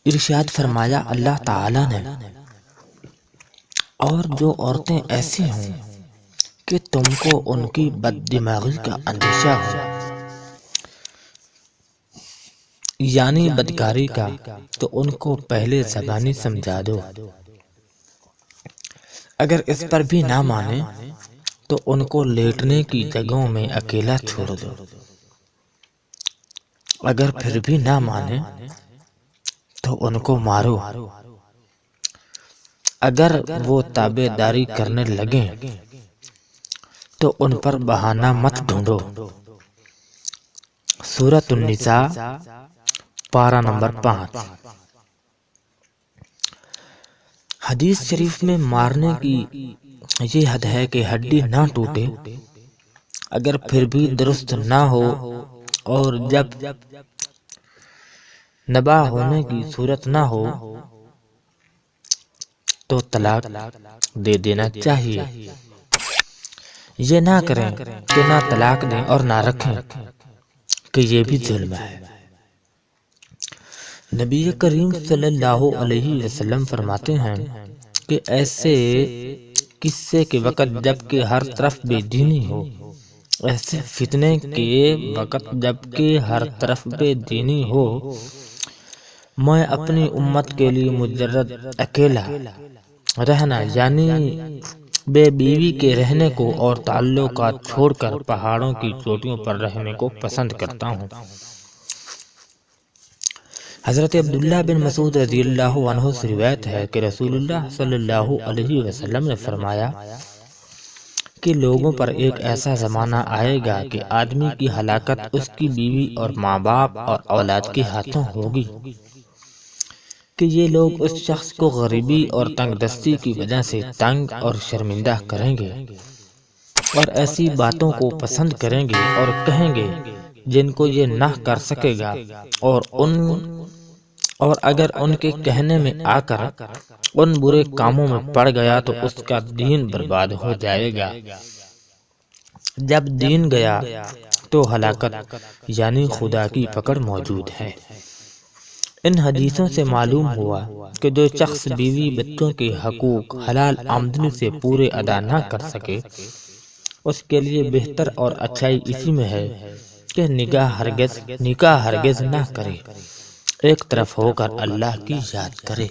ارشاد فرمایا اللہ تعالی نے، اور جو عورتیں ایسی ہوں کہ تم کو ان کی بد دماغی کا اندیشہ ہو، یعنی بدکاری کا، تو ان کو پہلے زبانی سمجھا دو، اگر اس پر بھی نہ مانے تو ان کو لیٹنے کی جگہوں میں اکیلا چھوڑ دو، اگر پھر بھی نہ مانے تو ان کو مارو، اگر وہ تابع داری کرنے لگیں تو ان پر بہانہ مت ڈھونڈو۔ سورۃ النساء پارہ نمبر 5۔ حدیث شریف میں مارنے کی یہ حد ہے کہ ہڈی نہ ٹوٹے، اگر پھر بھی درست نہ ہو اور جب نباہ ہونے کی صورت نہ ہو تو طلاق دے دینا چاہیے۔ یہ نہ کریں کہ نہ طلاق دیں اور نہ رکھیں، کہ یہ بھی ظلم ہے۔ نبی کریم صلی اللہ علیہ وسلم فرماتے ہیں کہ ایسے قصے کے وقت جب کہ ہر طرف بے دینی ہو، ایسے فتنے کے وقت جب کہ ہر طرف بے دینی ہو، میں اپنی امت کے لیے مجرد اکیلا رہنا یعنی بے بیوی کے رہنے کو اور تعلقات چھوڑ کر پہاڑوں کی چوٹیوں پر رہنے کو پسند کرتا ہوں۔ حضرت عبداللہ بن مسعود رضی اللہ عنہ سے روایت ہے کہ رسول اللہ صلی اللہ علیہ وسلم نے فرمایا کہ لوگوں پر ایک ایسا زمانہ آئے گا کہ آدمی کی ہلاکت اس کی بیوی اور ماں باپ اور اولاد کے ہاتھوں ہوگی، کہ یہ لوگ اس شخص کو غریبی اور تنگ دستی کی وجہ سے تنگ اور شرمندہ کریں گے اور ایسی باتوں کو پسند کریں گے اور کہیں گے جن کو یہ نہ کر سکے گا، اور اگر ان کے کہنے میں آ کر ان برے کاموں میں پڑ گیا تو اس کا دین برباد ہو جائے گا۔ جب دین گیا تو ہلاکت یعنی خدا کی پکڑ موجود ہے۔ ان حدیثوں سے معلوم ہوا کہ جو شخص بیوی بچوں کے حقوق حلال آمدنی سے پورے ادا نہ کر سکے، اس کے لیے بہتر اور اچھائی اسی میں ہے کہ نکاح ہرگز نہ کرے، ایک طرف ہو کر اللہ کی یاد کرے۔